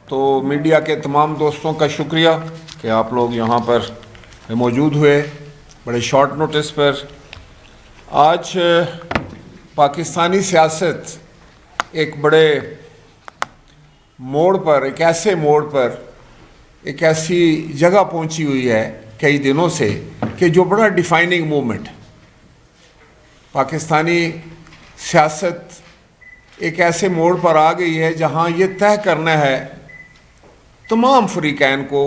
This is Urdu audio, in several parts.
تو میڈیا کے تمام دوستوں کا شکریہ کہ آپ لوگ یہاں پر موجود ہوئے بڑے شارٹ نوٹس پر۔ آج پاکستانی سیاست ایک بڑے موڑ پر، ایک ایسے موڑ پر، ایک ایسی جگہ پہنچی ہوئی ہے کئی دنوں سے کہ جو بڑا ڈیفائننگ موومنٹ، پاکستانی سیاست ایک ایسے موڑ پر آ گئی ہے جہاں یہ طے کرنا ہے تمام فریقین کو،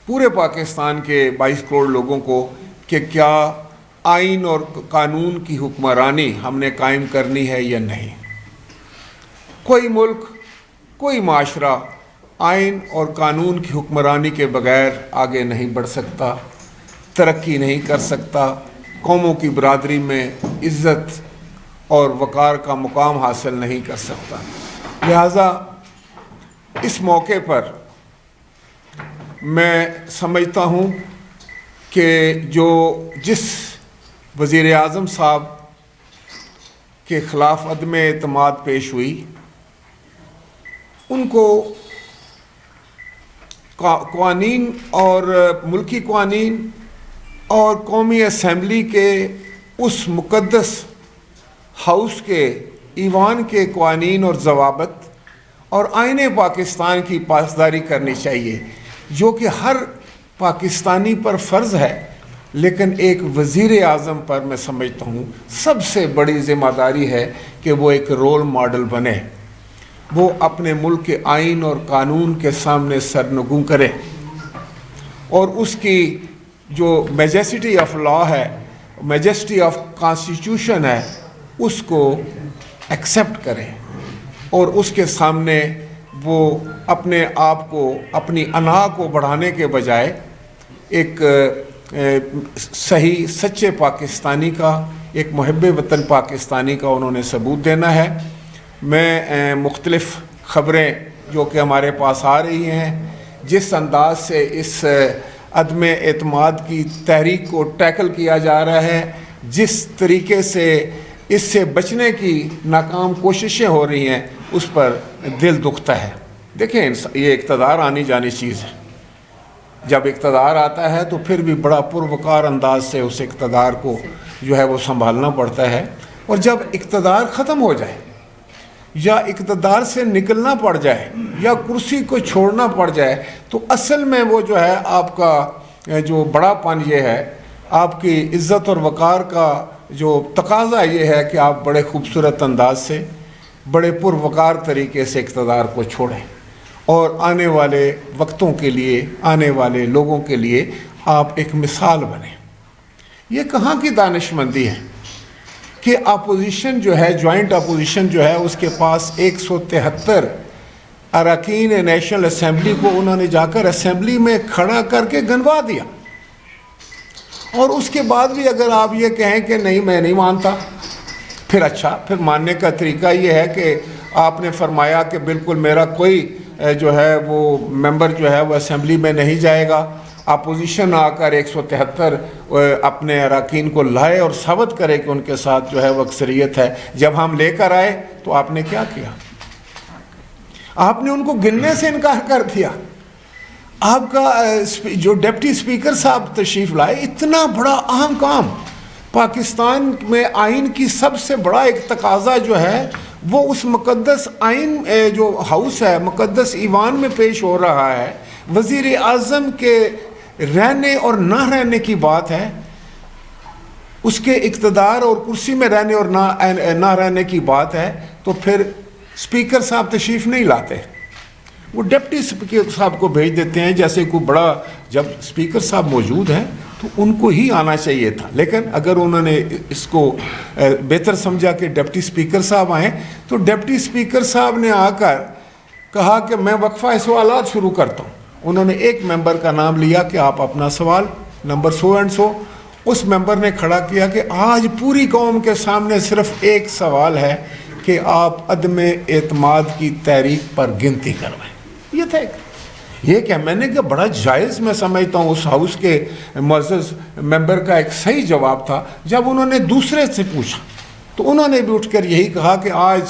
پورے پاکستان کے 22 کروڑ لوگوں کو، کہ کیا آئین اور قانون کی حکمرانی ہم نے قائم کرنی ہے یا نہیں۔ کوئی ملک، کوئی معاشرہ آئین اور قانون کی حکمرانی کے بغیر آگے نہیں بڑھ سکتا، ترقی نہیں کر سکتا، قوموں کی برادری میں عزت اور وقار کا مقام حاصل نہیں کر سکتا۔ لہٰذا اس موقع پر میں سمجھتا ہوں کہ جس وزیر اعظم صاحب کے خلاف عدم اعتماد پیش ہوئی، ان کو قوانین اور ملکی قوانین اور قومی اسمبلی کے اس مقدس ہاؤس کے ایوان کے قوانین اور ضوابط اور آئین پاکستان کی پاسداری کرنی چاہیے، جو کہ ہر پاکستانی پر فرض ہے، لیکن ایک وزیر اعظم پر میں سمجھتا ہوں سب سے بڑی ذمہ داری ہے کہ وہ ایک رول ماڈل بنے، وہ اپنے ملک کے آئین اور قانون کے سامنے سرنگوں کرے اور اس کی جو میجسٹی آف لا ہے، میجسٹی آف کانسٹیٹیوشن ہے، اس کو ایکسیپٹ کرے اور اس کے سامنے وہ اپنے آپ کو، اپنی انا کو بڑھانے کے بجائے ایک صحیح سچے پاکستانی کا، ایک محب وطن پاکستانی کا انہوں نے ثبوت دینا ہے۔ میں مختلف خبریں جو کہ ہمارے پاس آ رہی ہیں، جس انداز سے اس عدم اعتماد کی تحریک کو ٹیکل کیا جا رہا ہے، جس طریقے سے اس سے بچنے کی ناکام کوششیں ہو رہی ہیں، اس پر دل دکھتا ہے۔ دیکھیں، یہ اقتدار آنی جانی چیز ہے، جب اقتدار آتا ہے تو پھر بھی بڑا پروقار انداز سے اس اقتدار کو جو ہے وہ سنبھالنا پڑتا ہے، اور جب اقتدار ختم ہو جائے یا اقتدار سے نکلنا پڑ جائے یا کرسی کو چھوڑنا پڑ جائے تو اصل میں وہ جو ہے آپ کا جو بڑا پن یہ ہے، آپ کی عزت اور وقار کا جو تقاضا یہ ہے کہ آپ بڑے خوبصورت انداز سے، بڑے پروقار طریقے سے اقتدار کو چھوڑیں اور آنے والے وقتوں کے لیے، آنے والے لوگوں کے لیے آپ ایک مثال بنیں۔ یہ کہاں کی دانش مندی ہے کہ اپوزیشن جو ہے، جوائنٹ اپوزیشن جو ہے، اس کے پاس 173 اراکین نیشنل اسمبلی کو انہوں نے جا کر اسمبلی میں کھڑا کر کے گنوا دیا، اور اس کے بعد بھی اگر آپ یہ کہیں کہ نہیں میں نہیں مانتا، پھر اچھا، پھر ماننے کا طریقہ یہ ہے کہ آپ نے فرمایا کہ بالکل میرا کوئی جو ہے وہ ممبر جو ہے وہ اسمبلی میں نہیں جائے گا، اپوزیشن آ کر 173 اپنے اراکین کو لائے اور ثابت کرے کہ ان کے ساتھ جو ہے وہ اکثریت ہے۔ جب ہم لے کر آئے تو آپ نے کیا کیا؟ آپ نے ان کو گننے سے انکار کر دیا۔ آپ کا جو ڈپٹی اسپیکر صاحب تشریف لائے، اتنا بڑا اہم کام، پاکستان میں آئین کی سب سے بڑا ایک تقاضا جو ہے وہ اس مقدس آئین جو ہاؤس ہے، مقدس ایوان میں پیش ہو رہا ہے، وزیر اعظم کے رہنے اور نہ رہنے کی بات ہے، اس کے اقتدار اور کرسی میں رہنے اور نہ رہنے کی بات ہے، تو پھر اسپیکر صاحب تشریف نہیں لاتے، وہ ڈپٹی اسپیکر صاحب کو بھیج دیتے ہیں جیسے کوئی بڑا۔ جب اسپیکر صاحب موجود ہیں تو ان کو ہی آنا چاہیے تھا، لیکن اگر انہوں نے اس کو بہتر سمجھا کہ ڈپٹی اسپیکر صاحب آئیں، تو ڈپٹی اسپیکر صاحب نے آ کر کہا کہ میں وقفہ سوالات شروع کرتا ہوں۔ انہوں نے ایک ممبر کا نام لیا کہ آپ اپنا سوال نمبر سو اینڈ سو، اس ممبر نے کھڑا کیا کہ آج پوری قوم کے سامنے صرف ایک سوال ہے کہ آپ عدم اعتماد کی تحریک پر گنتی کروائیں۔ یہ تھا یہ کہ میں نے کہا بڑا جائز میں سمجھتا ہوں اس ہاؤس کے معزز ممبر کا ایک صحیح جواب تھا۔ جب انہوں نے دوسرے سے پوچھا تو انہوں نے بھی اٹھ کر یہی کہا کہ آج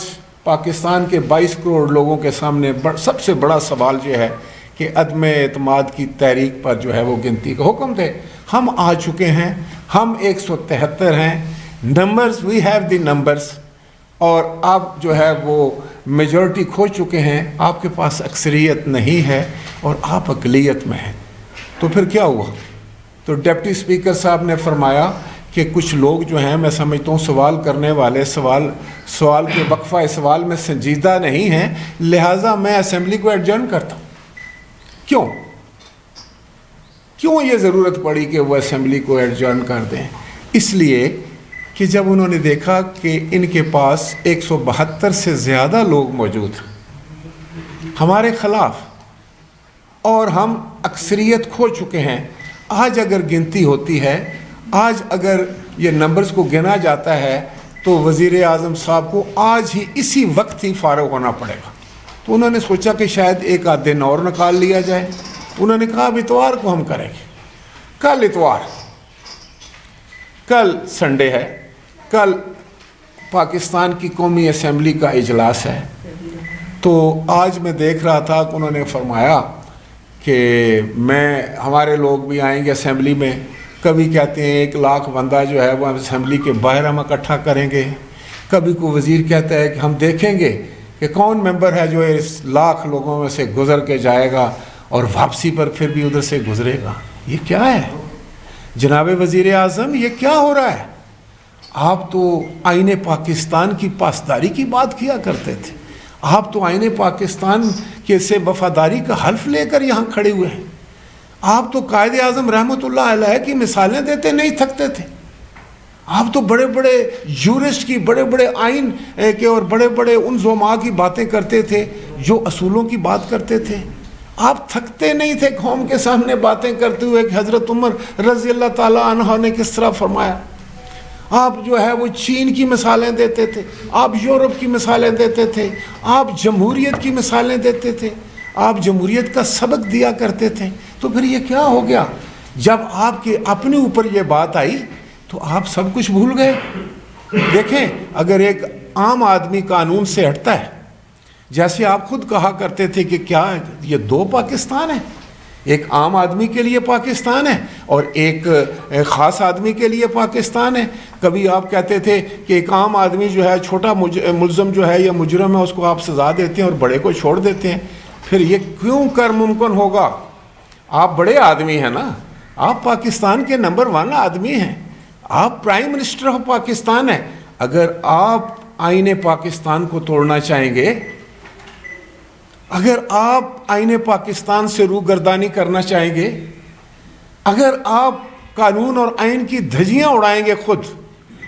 پاکستان کے 22 کروڑ لوگوں کے سامنے سب سے بڑا سوال جو ہے کہ عدم اعتماد کی تحریک پر جو ہے وہ گنتی کا حکم دے. ہم آ چکے ہیں, ہم 173 ہیں, numbers we have the numbers, اور آپ جو ہے وہ میجورٹی کھو چکے ہیں, آپ کے پاس اکثریت نہیں ہے اور آپ اقلیت میں ہیں. تو پھر کیا ہوا؟ تو ڈپٹی اسپیکر صاحب نے فرمایا کہ کچھ لوگ جو ہیں میں سمجھتا ہوں سوال کرنے والے سوال کے وقفہ سوال میں سنجیدہ نہیں ہیں, لہٰذا میں اسمبلی کو ایڈجرن کرتا ہوں. کیوں یہ ضرورت پڑی کہ وہ اسمبلی کو ایڈجرن کر دیں؟ اس لیے کہ جب انہوں نے دیکھا کہ ان کے پاس 172 سے زیادہ لوگ موجود ہیں ہمارے خلاف, اور ہم اکثریت کھو چکے ہیں. آج اگر گنتی ہوتی ہے, آج اگر یہ نمبرز کو گنا جاتا ہے, تو وزیر اعظم صاحب کو آج ہی اسی وقت ہی فارغ ہونا پڑے گا. تو انہوں نے سوچا کہ شاید ایک آدھ دن اور نکال لیا جائے. انہوں نے کہا اب اتوار کو ہم کریں گے. کل اتوار, کل سنڈے ہے, کل پاکستان کی قومی اسمبلی کا اجلاس ہے. تو آج میں دیکھ رہا تھا کہ انہوں نے فرمایا کہ ہمارے لوگ بھی آئیں گے اسمبلی میں. کبھی کہتے ہیں 1 لاکھ بندہ جو ہے وہ اسمبلی کے باہر ہم اکٹھا کریں گے. کبھی کوئی وزیر کہتا ہے کہ ہم دیکھیں گے کہ کون ممبر ہے جو اس لاکھ لوگوں میں سے گزر کے جائے گا اور واپسی پر پھر بھی ادھر سے گزرے گا. یہ کیا ہے جناب وزیر اعظم؟ یہ کیا ہو رہا ہے؟ آپ تو آئین پاکستان کی پاسداری کی بات کیا کرتے تھے. آپ تو آئین پاکستان کے سے وفاداری کا حلف لے کر یہاں کھڑے ہوئے ہیں. آپ تو قائد اعظم رحمۃ اللہ علیہ کی مثالیں دیتے نہیں تھکتے تھے. آپ تو بڑے بڑے یورسٹ کی, بڑے بڑے آئین کے اور بڑے بڑے ان زعماء کی باتیں کرتے تھے جو اصولوں کی بات کرتے تھے. آپ تھکتے نہیں تھے قوم کے سامنے باتیں کرتے ہوئے کہ حضرت عمر رضی اللہ تعالیٰ عنہ نے کس طرح فرمایا. آپ جو ہے وہ چین کی مثالیں دیتے تھے, آپ یورپ کی مثالیں دیتے تھے, آپ جمہوریت کی مثالیں دیتے تھے, آپ جمہوریت کا سبق دیا کرتے تھے. تو پھر یہ کیا ہو گیا؟ جب آپ کے اپنے اوپر یہ بات آئی تو آپ سب کچھ بھول گئے. دیکھیں, اگر ایک عام آدمی قانون سے ہٹتا ہے, جیسے آپ خود کہا کرتے تھے کہ کیا یہ 2 پاکستان ہیں, ایک عام آدمی کے لیے پاکستان ہے اور ایک خاص آدمی کے لیے پاکستان ہے. کبھی آپ کہتے تھے کہ ایک عام آدمی جو ہے, چھوٹا ملزم جو ہے یا مجرم ہے, اس کو آپ سزا دیتے ہیں اور بڑے کو چھوڑ دیتے ہیں. پھر یہ کیوں کر ممکن ہوگا؟ آپ بڑے آدمی ہیں نا, آپ پاکستان کے نمبر 1 آدمی ہیں, آپ پرائم منسٹر آف پاکستان ہیں. اگر آپ آئین پاکستان کو توڑنا چاہیں گے, اگر آپ آئین پاکستان سے روگردانی کرنا چاہیں گے, اگر آپ قانون اور آئین کی دھجیاں اڑائیں گے خود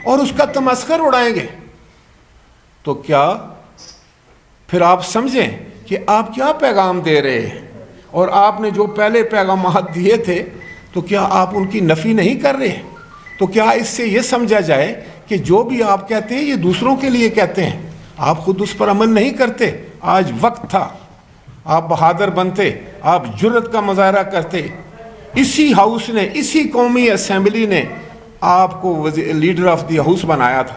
اور اس کا تمسخر اڑائیں گے, تو کیا پھر آپ سمجھیں کہ آپ کیا پیغام دے رہے ہیں؟ اور آپ نے جو پہلے پیغامات دیے تھے تو کیا آپ ان کی نفی نہیں کر رہے ہیں؟ تو کیا اس سے یہ سمجھا جائے کہ جو بھی آپ کہتے ہیں یہ دوسروں کے لیے کہتے ہیں, آپ خود اس پر عمل نہیں کرتے؟ آج وقت تھا آپ بہادر بنتے, آپ جرت کا مظاہرہ کرتے. اسی ہاؤس نے, اسی قومی اسمبلی نے آپ کو لیڈر آف دی ہاؤس بنایا تھا,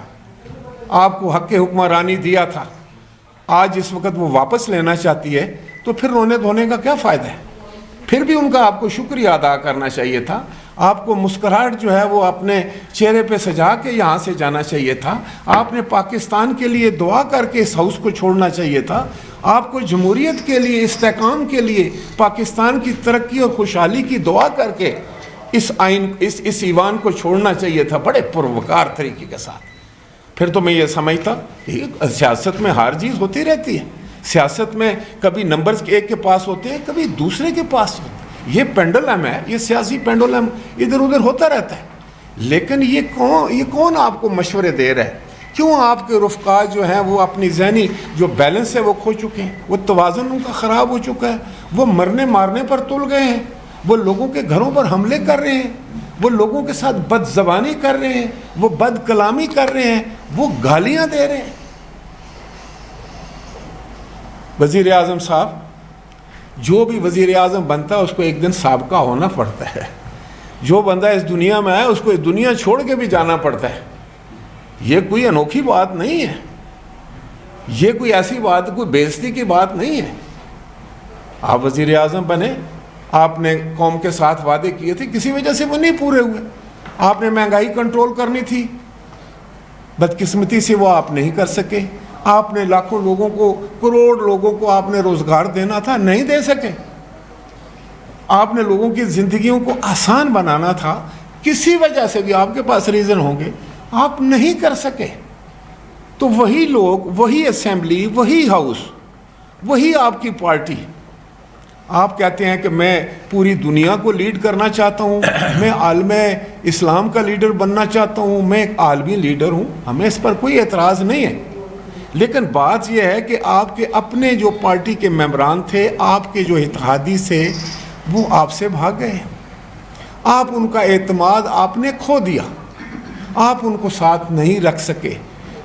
آپ کو حق حکمرانی دیا تھا. آج اس وقت وہ واپس لینا چاہتی ہے تو پھر رونے دھونے کا کیا فائدہ ہے؟ پھر بھی ان کا آپ کو شکریہ ادا کرنا چاہیے تھا. آپ کو مسکراہٹ جو ہے وہ اپنے چہرے پہ سجا کے یہاں سے جانا چاہیے تھا. آپ نے پاکستان کے لیے دعا کر کے اس ہاؤس کو چھوڑنا چاہیے تھا. آپ کو جمہوریت کے لیے, استحکام کے لیے, پاکستان کی ترقی اور خوشحالی کی دعا کر کے اس ایوان کو چھوڑنا چاہیے تھا بڑے پروکار طریقے کے ساتھ. پھر تو میں یہ سمجھتا سیاست میں ہار جیت ہوتی رہتی ہے. سیاست میں کبھی نمبرز ایک کے پاس ہوتے ہیں, کبھی دوسرے کے پاس ہوتے ہیں. یہ پینڈولم ہے, یہ سیاسی پینڈولم ادھر ادھر ہوتا رہتا ہے. لیکن یہ کون آپ کو مشورے دے رہا ہے؟ کیوں آپ کے رفقا جو ہیں وہ اپنی ذہنی جو بیلنس ہے وہ کھو چکے ہیں, وہ توازن ان کا خراب ہو چکا ہے, وہ مرنے مارنے پر تل گئے ہیں, وہ لوگوں کے گھروں پر حملے کر رہے ہیں, وہ لوگوں کے ساتھ بد زبانی کر رہے ہیں, وہ بد کلامی کر رہے ہیں, وہ گالیاں دے رہے ہیں. وزیر اعظم صاحب, جو بھی وزیر اعظم بنتا ہے اس کو ایک دن سابقہ ہونا پڑتا ہے. جو بندہ اس دنیا میں آیا اس کو اس دنیا چھوڑ کے بھی جانا پڑتا ہے. یہ کوئی انوکھی بات نہیں ہے. یہ کوئی ایسی بات، کوئی بےعزتی کی بات نہیں ہے. آپ وزیر اعظم بنے، آپ نے قوم کے ساتھ وعدے کیے تھے، کسی وجہ سے وہ نہیں پورے ہوئے. آپ نے مہنگائی کنٹرول کرنی تھی، بدقسمتی سے وہ آپ نہیں کر سکے. آپ نے لاکھوں لوگوں کو، کروڑ لوگوں کو آپ نے روزگار دینا تھا، نہیں دے سکے. آپ نے لوگوں کی زندگیوں کو آسان بنانا تھا، کسی وجہ سے بھی آپ کے پاس ریزن ہوں گے، آپ نہیں کر سکے. تو وہی لوگ، وہی اسمبلی، وہی ہاؤس، وہی آپ کی پارٹی، آپ کہتے ہیں کہ میں پوری دنیا کو لیڈ کرنا چاہتا ہوں، میں عالم اسلام کا لیڈر بننا چاہتا ہوں، میں ایک عالمی لیڈر ہوں. ہمیں اس پر کوئی اعتراض نہیں ہے. لیکن بات یہ ہے کہ آپ کے اپنے جو پارٹی کے ممبران تھے، آپ کے جو اتحادی تھے، وہ آپ سے بھاگ گئے. آپ ان کا اعتماد آپ نے کھو دیا، آپ ان کو ساتھ نہیں رکھ سکے.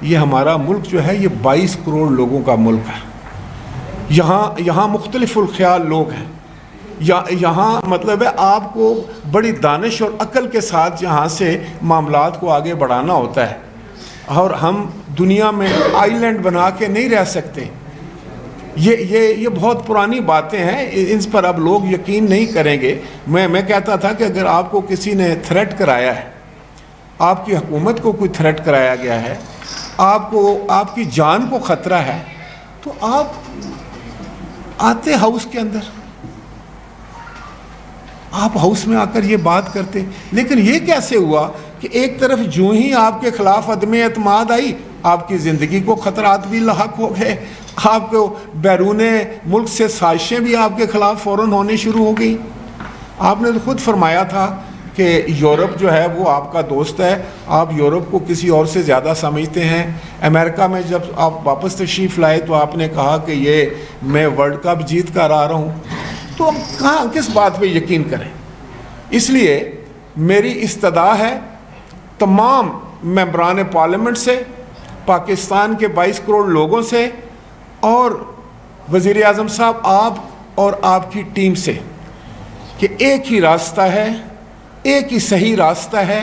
یہ ہمارا ملک جو ہے، یہ 22 کروڑ لوگوں کا ملک ہے. یہاں مختلف الخیال لوگ ہیں. یہاں مطلب ہے آپ کو بڑی دانش اور عقل کے ساتھ یہاں سے معاملات کو آگے بڑھانا ہوتا ہے. اور ہم دنیا میں آئی لینڈ بنا کے نہیں رہ سکتے. یہ بہت پرانی باتیں ہیں، ان پر اب لوگ یقین نہیں کریں گے. میں کہتا تھا کہ اگر آپ کو کسی نے تھریٹ کرایا ہے، آپ کی حکومت کو کوئی تھریٹ کرایا گیا ہے، آپ کی جان کو خطرہ ہے، تو آپ آتے ہاؤس کے اندر، آپ ہاؤس میں آ کر یہ بات کرتے. لیکن یہ کیسے ہوا کہ ایک طرف جو ہی آپ کے خلاف عدم اعتماد آئی، آپ کی زندگی کو خطرات بھی لاحق ہو گئے، آپ کو بیرون ملک سے سازشیں بھی آپ کے خلاف فوراً ہونے شروع ہو گئی. آپ نے تو خود فرمایا تھا کہ یورپ جو ہے وہ آپ کا دوست ہے، آپ یورپ کو کسی اور سے زیادہ سمجھتے ہیں. امریکہ میں جب آپ واپس تشریف لائے تو آپ نے کہا کہ یہ میں ورلڈ کپ جیت کر آ رہا ہوں. تو ہم کہاں کس بات پہ یقین کریں؟ اس لیے میری استدعا ہے تمام ممبران پارلیمنٹ سے، پاکستان کے 22 کروڑ لوگوں سے، اور وزیر اعظم صاحب آپ اور آپ کی ٹیم سے، کہ ایک ہی راستہ ہے، ایک ہی صحیح راستہ ہے،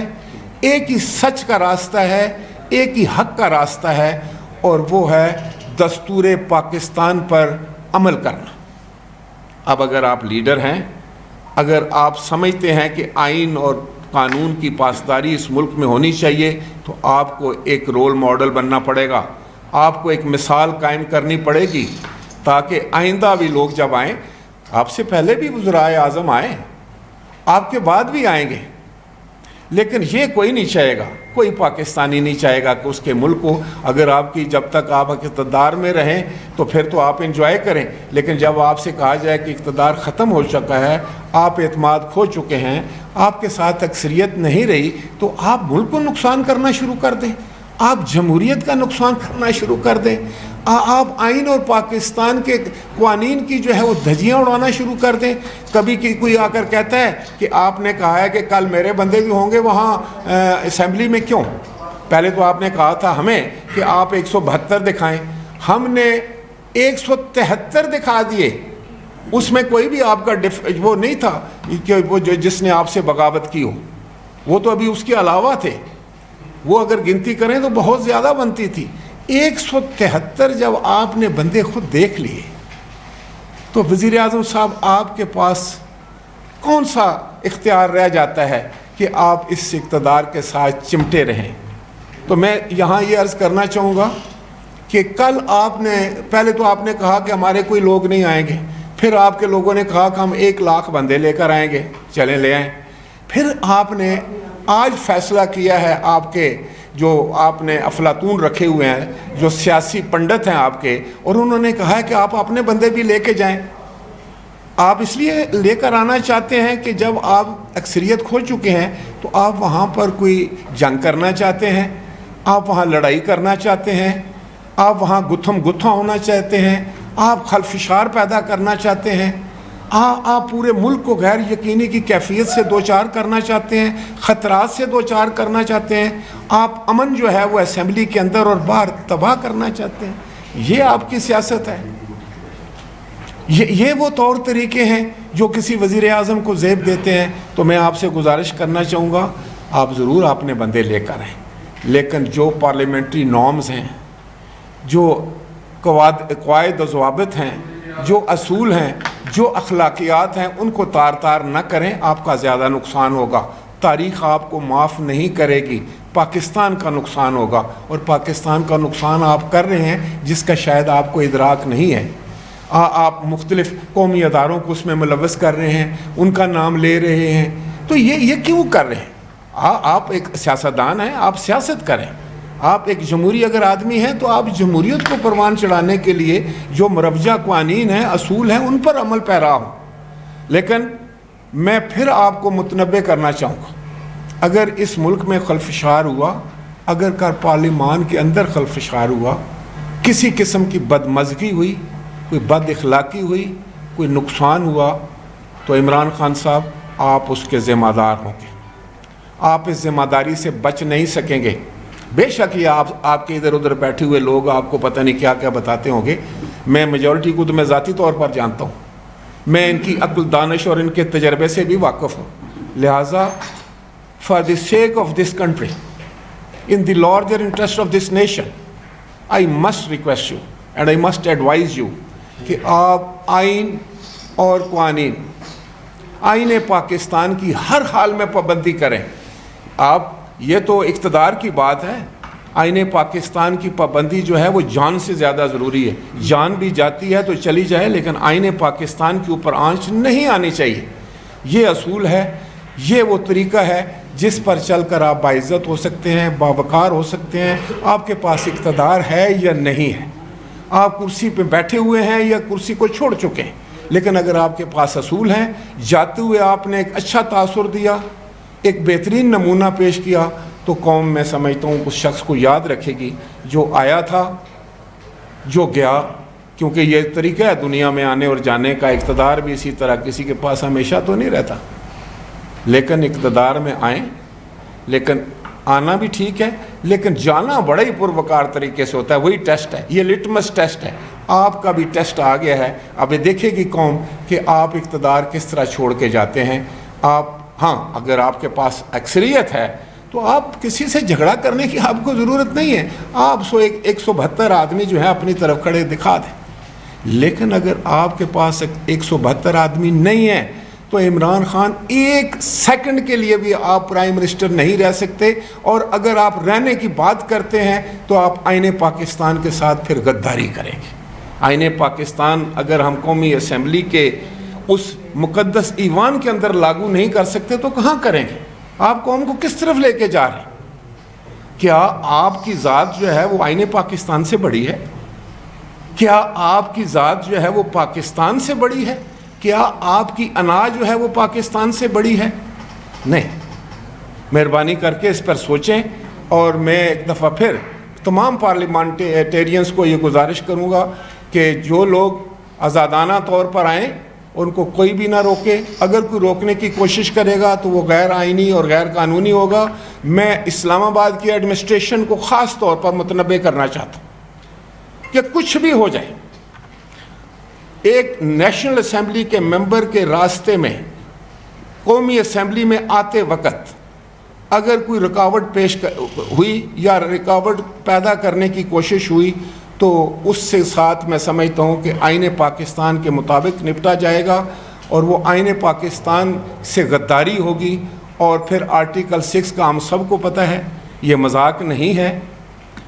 ایک ہی سچ کا راستہ ہے، ایک ہی حق کا راستہ ہے، اور وہ ہے دستور پاکستان پر عمل کرنا. اب اگر آپ لیڈر ہیں، اگر آپ سمجھتے ہیں کہ آئین اور قانون کی پاسداری اس ملک میں ہونی چاہیے، تو آپ کو ایک رول ماڈل بننا پڑے گا، آپ کو ایک مثال قائم کرنی پڑے گی، تاکہ آئندہ بھی لوگ جب آئیں، آپ سے پہلے بھی وزرائے اعظم آئے، آپ کے بعد بھی آئیں گے، لیکن یہ کوئی نہیں چاہے گا، کوئی پاکستانی نہیں چاہے گا کہ اس کے ملک کو، اگر آپ کی جب تک آپ اقتدار میں رہیں تو پھر تو آپ انجوائے کریں، لیکن جب آپ سے کہا جائے کہ اقتدار ختم ہو چکا ہے، آپ اعتماد کھو چکے ہیں، آپ کے ساتھ اکثریت نہیں رہی، تو آپ ملک کو نقصان کرنا شروع کر دیں، آپ جمہوریت کا نقصان کرنا شروع کر دیں، آپ آئین اور پاکستان کے قوانین کی جو ہے وہ دھجیاں اڑانا شروع کر دیں. کبھی کوئی آ کر کہتا ہے کہ آپ نے کہا ہے کہ کل میرے بندے بھی ہوں گے وہاں اسمبلی میں. کیوں؟ پہلے تو آپ نے کہا تھا ہمیں کہ آپ 172 دکھائیں، ہم نے 173 دکھا دیے. اس میں کوئی بھی آپ کا وہ نہیں تھا کہ وہ جس نے آپ سے بغاوت کی ہو، وہ تو ابھی اس کے علاوہ تھے، وہ اگر گنتی کریں تو بہت زیادہ بنتی تھی. 173 جب آپ نے بندے خود دیکھ لیے تو وزیر اعظم صاحب آپ کے پاس کون سا اختیار رہ جاتا ہے کہ آپ اس اقتدار کے ساتھ چمٹے رہیں؟ تو میں یہاں یہ عرض کرنا چاہوں گا کہ کل آپ نے، پہلے تو آپ نے کہا کہ ہمارے کوئی لوگ نہیں آئیں گے، پھر آپ کے لوگوں نے کہا کہ ہم 1 لاکھ بندے لے کر آئیں گے، چلیں لے آئیں. پھر آپ نے آج فیصلہ کیا ہے، آپ کے جو آپ نے افلاطون رکھے ہوئے ہیں، جو سیاسی پنڈت ہیں آپ کے، اور انہوں نے کہا ہے کہ آپ اپنے بندے بھی لے کے جائیں. آپ اس لیے لے کر آنا چاہتے ہیں کہ جب آپ اکثریت کھو چکے ہیں تو آپ وہاں پر کوئی جنگ کرنا چاہتے ہیں، آپ وہاں لڑائی کرنا چاہتے ہیں، آپ وہاں گتھم گتھا ہونا چاہتے ہیں، آپ خلفشار پیدا کرنا چاہتے ہیں، آپ پورے ملک کو غیر یقینی کی کیفیت سے دوچار کرنا چاہتے ہیں، خطرات سے دوچار کرنا چاہتے ہیں، آپ امن جو ہے وہ اسمبلی کے اندر اور باہر تباہ کرنا چاہتے ہیں. یہ آپ کی سیاست ہے. یہ وہ طور طریقے ہیں جو کسی وزیر اعظم کو زیب دیتے ہیں. تو میں آپ سے گزارش کرنا چاہوں گا، آپ ضرور اپنے بندے لے کر آئیں، لیکن جو پارلیمنٹری نارمز ہیں، جو قواعد و ضوابط ہیں، جو اصول ہیں، جو اخلاقیات ہیں، ان کو تار تار نہ کریں، آپ کا زیادہ نقصان ہوگا۔ تاریخ آپ کو معاف نہیں کرے گی، پاکستان کا نقصان ہوگا، اور پاکستان کا نقصان آپ کر رہے ہیں جس کا شاید آپ کو ادراک نہیں ہے۔ آپ مختلف قومی اداروں کو اس میں ملوث کر رہے ہیں، ان کا نام لے رہے ہیں، تو یہ کیوں کر رہے ہیں؟ آپ ایک سیاستدان ہیں، آپ سیاست کریں۔ آپ ایک جمہوری اگر آدمی ہیں تو آپ جمہوریت کو پروان چڑھانے کے لیے جو مروجہ قوانین ہیں، اصول ہیں، ان پر عمل پیرا ہوں۔ لیکن میں پھر آپ کو متنبہ کرنا چاہوں گا، اگر اس ملک میں خلفشار ہوا، اگر پارلیمان کے اندر خلفشار ہوا، کسی قسم کی بدمزگی ہوئی، کوئی بد اخلاقی ہوئی، کوئی نقصان ہوا، تو عمران خان صاحب آپ اس کے ذمہ دار ہوں گے۔ آپ اس ذمہ داری سے بچ نہیں سکیں گے۔ بے شک یہ آپ کے ادھر ادھر بیٹھے ہوئے لوگ آپ کو پتہ نہیں کیا کیا بتاتے ہوں گے، میں میجورٹی کو تو میں ذاتی طور پر جانتا ہوں، میں ان کی عقل، دانش اور ان کے تجربے سے بھی واقف ہوں۔ لہٰذا for the sake of this country, in the larger interest of this nation, I must request you and I must advise you کہ آپ آئین اور قوانین، آئین پاکستان کی ہر حال میں پابندی کریں۔ آپ، یہ تو اقتدار کی بات ہے، آئین پاکستان کی پابندی جو ہے وہ جان سے زیادہ ضروری ہے۔ جان بھی جاتی ہے تو چلی جائے، لیکن آئین پاکستان کے اوپر آنچ نہیں آنی چاہیے۔ یہ اصول ہے، یہ وہ طریقہ ہے جس پر چل کر آپ باعزت ہو سکتے ہیں، باوقار ہو سکتے ہیں۔ آپ کے پاس اقتدار ہے یا نہیں ہے، آپ کرسی پہ بیٹھے ہوئے ہیں یا کرسی کو چھوڑ چکے ہیں، لیکن اگر آپ کے پاس اصول ہیں، جاتے ہوئے آپ نے ایک اچھا تاثر دیا، ایک بہترین نمونہ پیش کیا، تو قوم، میں سمجھتا ہوں، اس شخص کو یاد رکھے گی جو آیا تھا، جو گیا، کیونکہ یہ طریقہ ہے دنیا میں آنے اور جانے کا۔ اقتدار بھی اسی طرح، کسی کے پاس ہمیشہ تو نہیں رہتا، لیکن اقتدار میں آئیں، لیکن آنا بھی ٹھیک ہے، لیکن جانا بڑا ہی پروکار طریقے سے ہوتا ہے۔ وہی ٹیسٹ ہے، یہ لٹمس ٹیسٹ ہے۔ آپ کا بھی ٹیسٹ آ گیا ہے، اب یہ دیکھے گی قوم کہ آپ اقتدار کس طرح چھوڑ کے جاتے ہیں۔ آپ، ہاں، اگر آپ کے پاس اکثریت ہے تو آپ کسی سے جھگڑا کرنے کی آپ کو ضرورت نہیں ہے، آپ 172 آدمی جو ہے اپنی طرف کھڑے دکھا دیں۔ لیکن اگر آپ کے پاس 172 آدمی نہیں ہے تو عمران خان ایک سیکنڈ کے لیے بھی آپ پرائم منسٹر نہیں رہ سکتے، اور اگر آپ رہنے کی بات کرتے ہیں تو آپ آئین پاکستان کے ساتھ پھر غداری کریں گے۔ آئین پاکستان اگر ہم قومی اسمبلی کے اس مقدس ایوان کے اندر لاگو نہیں کر سکتے تو کہاں کریں گے؟ آپ قوم کو کس طرف لے کے جا رہے ہیں؟ کیا آپ کی ذات جو ہے وہ آئین پاکستان سے بڑی ہے؟ کیا آپ کی ذات جو ہے وہ پاکستان سے بڑی ہے؟ کیا آپ کی انا جو ہے وہ پاکستان سے بڑی ہے؟ نہیں۔ مہربانی کر کے اس پر سوچیں، اور میں ایک دفعہ پھر تمام پارلیمنٹیرینز کو یہ گزارش کروں گا کہ جو لوگ آزادانہ طور پر آئیں ان کو کوئی بھی نہ روکے، اگر کوئی روکنے کی کوشش کرے گا تو وہ غیر آئینی اور غیر قانونی ہوگا۔ میں اسلام آباد کی ایڈمنسٹریشن کو خاص طور پر متنبہ کرنا چاہتا ہوں کہ کچھ بھی ہو جائے، ایک نیشنل اسمبلی کے ممبر کے راستے میں، قومی اسمبلی میں آتے وقت اگر کوئی رکاوٹ پیش ہوئی یا رکاوٹ پیدا کرنے کی کوشش ہوئی تو اس سے ساتھ میں سمجھتا ہوں کہ آئین پاکستان کے مطابق نپٹا جائے گا، اور وہ آئین پاکستان سے غداری ہوگی۔ اور پھر آرٹیکل 6 کا ہم سب کو پتہ ہے، یہ مذاق نہیں ہے۔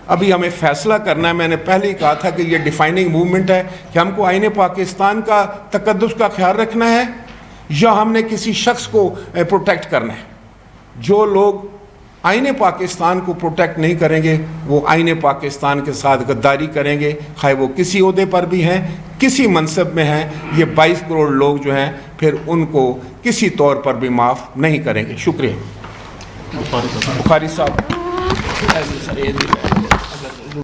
ابھی ہمیں فیصلہ کرنا ہے، میں نے پہلے ہی کہا تھا کہ یہ ڈیفائننگ موومنٹ ہے کہ ہم کو آئین پاکستان کا تقدس کا خیال رکھنا ہے یا ہم نے کسی شخص کو پروٹیکٹ کرنا ہے۔ جو لوگ آئین پاکستان کو پروٹیکٹ نہیں کریں گے وہ آئین پاکستان کے ساتھ غداری کریں گے، خواہ وہ کسی عہدے پر بھی ہیں، کسی منصب میں ہیں۔ یہ 22 کروڑ لوگ جو ہیں پھر ان کو کسی طور پر بھی معاف نہیں کریں گے۔ شکریہ۔ بخاری صاحب